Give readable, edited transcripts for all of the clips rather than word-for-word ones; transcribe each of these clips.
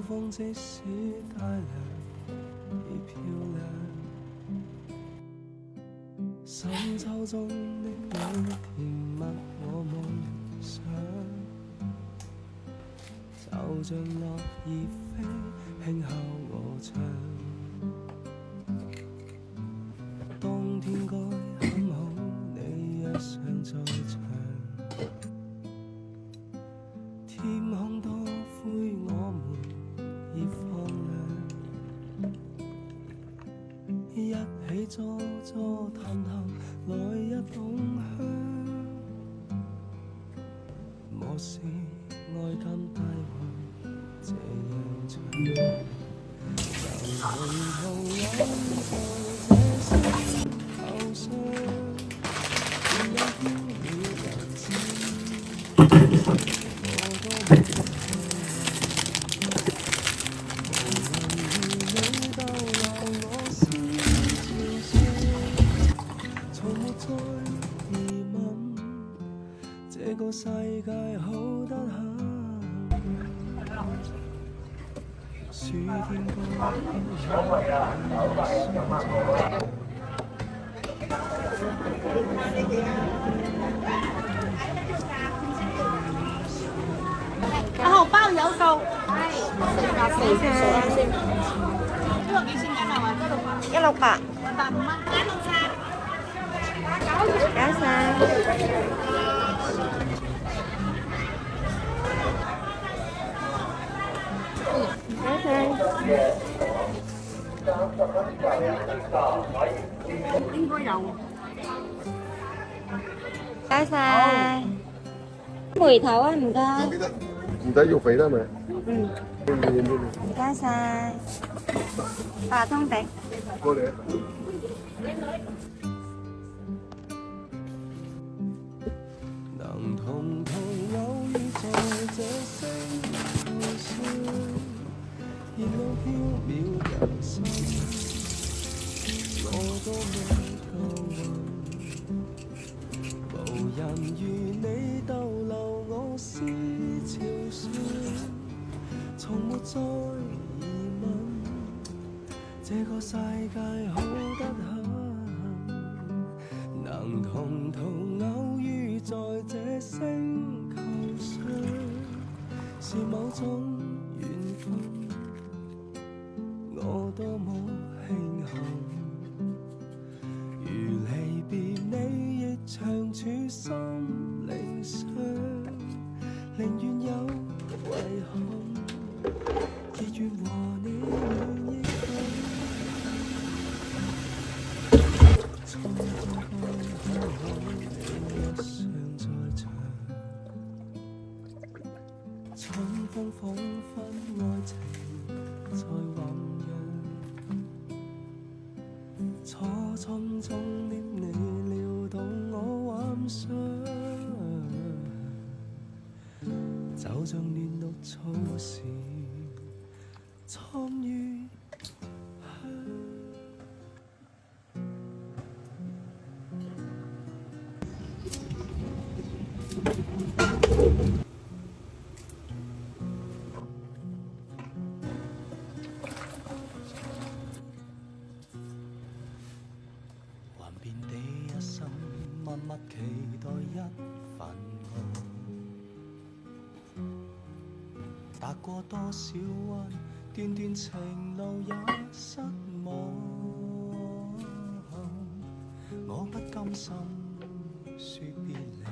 風即使帶涼已漂亮，深秋中的你甜蜜我夢想，就像落葉飛輕敲我窗。當天該很好，你若尚在場，天空多灰，我們已放亮，一起坐坐談談，來一桶香。莫視愛跟大運這樣長，人同途有在這星球上，沒有飄渺人知，我多麼這個世界好得很，暑天高阿號包有數，係140先。呢個幾錢一嚿啊168， 185蚊，揀綠茶。搞晒。應該有。搞晒。梅頭啊，唔該。唔使肉肥啦咪？嗯。唔該晒。八通頂。過嚟。能同途偶遇在這星球上，熱路飄渺人生，我多麼夠運，無人如你逗留我思潮上，從沒再疑問，這個世界好得很，能同途偶遇在這星球上，是某種緣分，我多麼慶幸，如離別你亦長處心靈上，寧願有遺憾，亦願和你願意分。衝過剛好你若尚在場，春風彷彿愛情在醖釀，初春中的你撩動我幻想，就像嫩綠草時蒼於香。還遍地一生，默默期待一份愛，踏過多少彎，段段情路也失望，我不甘心說別離，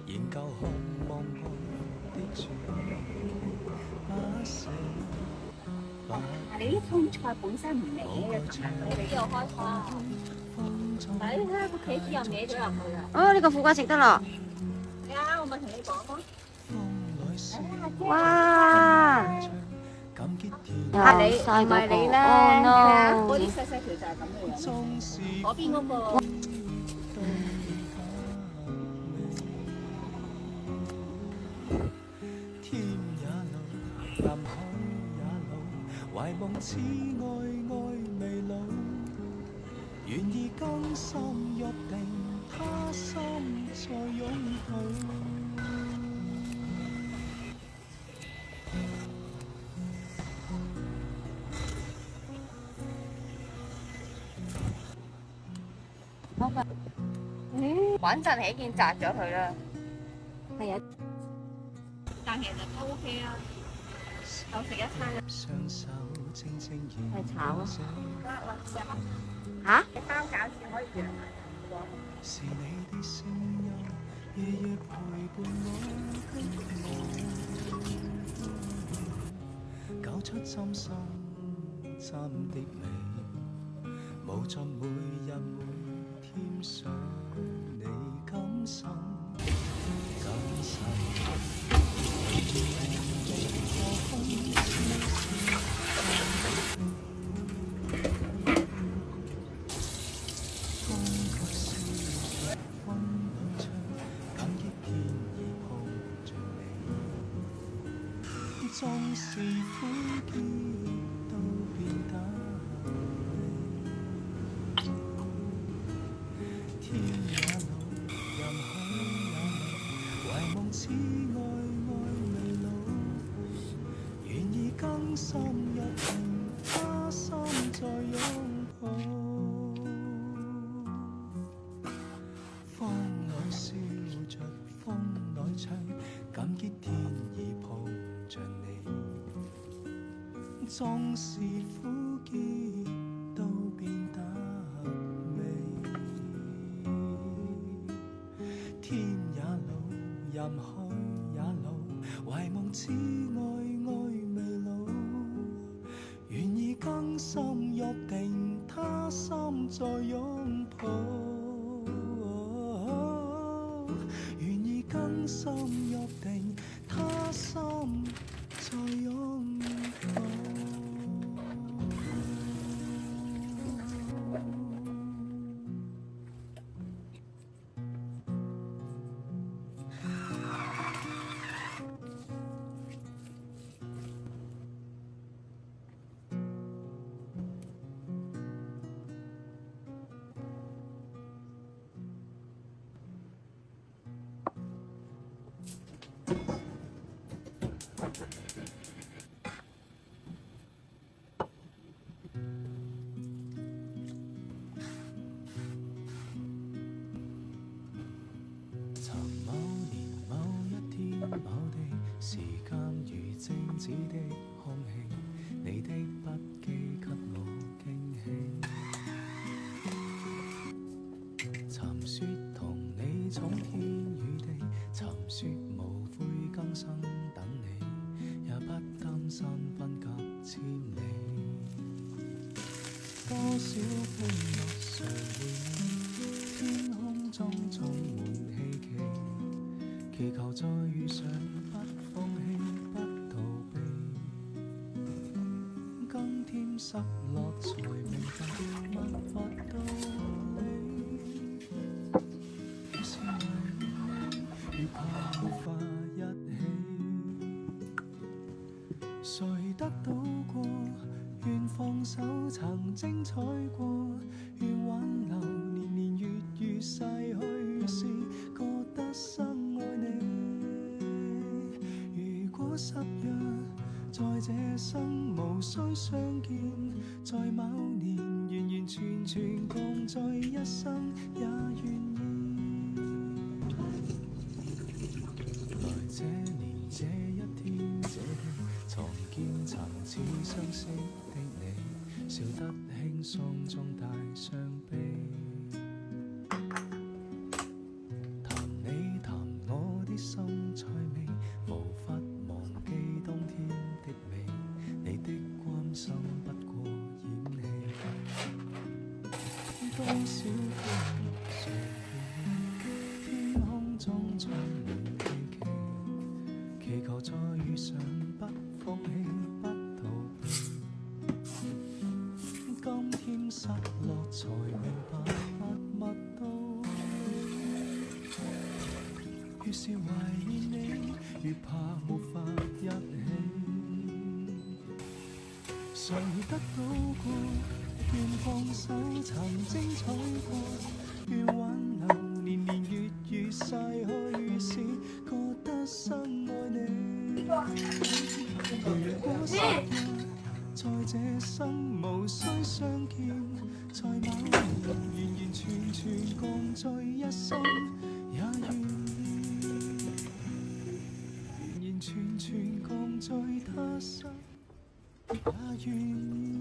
仍舊渴望愛的絕不死。你啲通菜本身唔歪嘅，你哋呢度開花。但係你睇下個茄子又歪咗入去啊！哦，呢個苦瓜食得咯。係啊，我咪同你講咯。哇！你唔係你啦，係啊，嗰啲細細條就係咁嘅樣。嗰邊嗰個。天也老，南海也老，懷夢似愛愛未老，願意甘心約定，他心再擁抱。穩陣起見摘咗佢啦。係啊，但其實都 OK 啊，夠食一餐。係炒啊！嚇？包餃子可以養埋喎。是你的聲音，夜夜陪伴我，搞出針心針的美，無盡每日每添上你感受，感受。縱是苦澀都變得美，天也老，人海也美，懷夢似愛未老，願意更深入定，他心再擁抱。風裏笑着，風裏唱，感激天意抱着你，縱是苦澀都變得美。天也老，人海也老，懷夢似愛未老，願意更深入定，他心再擁抱。願意更深入定，他心再擁抱。尋某年某一天某地，時間如靜止的空氣，你的筆記給我驚喜。尋說同你闖天與地，尋說無悔今生等你，也不擔心分隔千里。多少歡樂常會，天空中充滿希冀，祈求再遇上不放棄不逃避，今天失落才明白問法道理，於是為你如怕無法一起，誰得到過願放手曾精彩過，願挽留年年月月逝去時，覺得深愛你。如果失約在這生無需相見，在某年完完全全共在一生也願意。來這年這一天這地，重見曾似相識的你，笑得輕鬆中帶傷悲。談你談我的心趣味，無法忘記當天的美，你的關心不過演戲。多少歡樂常會，天空中充滿希冀，祈求再遇上不放棄不逃避，今天失落才明白默默都越是懷念你，越怕無法一起，誰得到過願放手曾精彩過，願挽留年年月月逝去時，覺得深愛你。如果失約在在這生無需相見，在某年完完全全共聚一生，也願意完完全全共聚他生，也願意。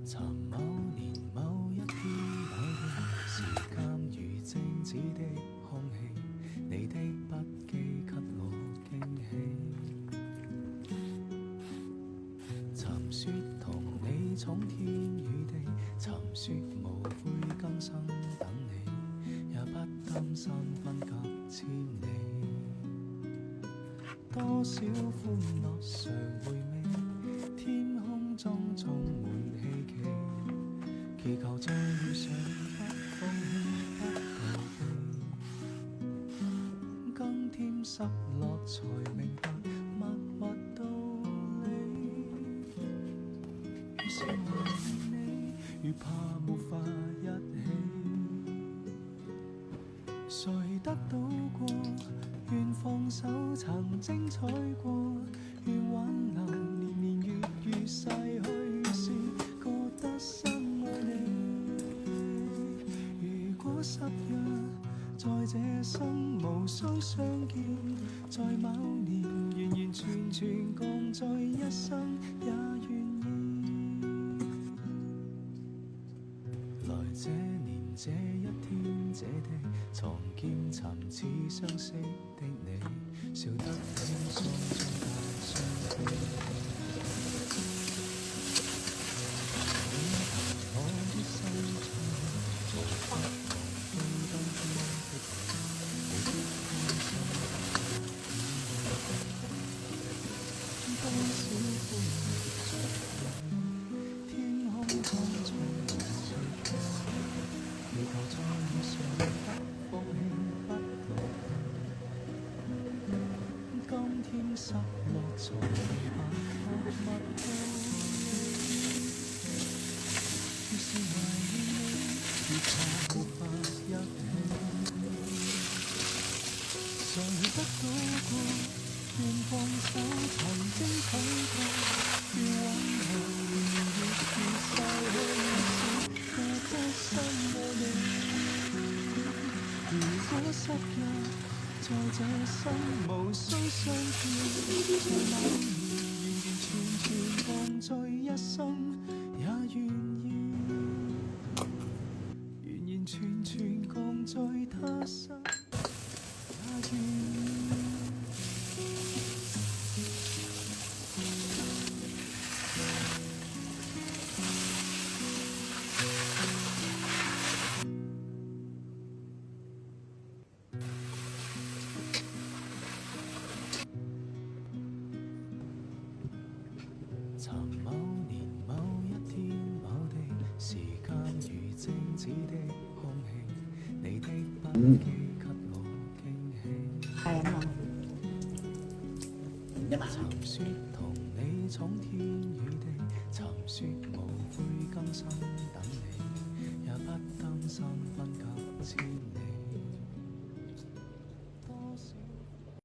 尋某年某一天某地，時間如靜止的空氣，你的筆記給我驚喜。尋說同你闖天與地，尋說無悔今生等你，也不擔心分隔千里。多少歡樂常回味，天空中充滿希冀，祈求再遇上不放棄不逃避，更添失落才明白默默道理。於是懷念你，如怕沒法一起，誰得到過？願放手曾精彩過，願挽留年年月月逝去時，覺得深愛你。如果失約，在這生無需相見，在某年完完全全共聚一生，也願意。來這年這一天這地，重見尋似相識的你，笑得輕鬆中帶傷悲。你憑我的心中，無法忘記當天的你，你的開心多少歡樂在天空當中無處躲，祈求再遇上不放棄不逃避，今天失落才明白默默道理。於是懷念你，如怕沒法一起，誰得到過？願放手曾經睇過，願挽留年年月月逝去時，覺得深愛你。如果失約，在這生無需相見，在某年完完全全共聚一生，也願意完完全全共聚他生，也願意。尋某年某一天某地，時間如靜止的空氣，你的筆記給我驚喜。尋說同你闖天與地，尋說無悔今生等你，也不擔心分隔千里。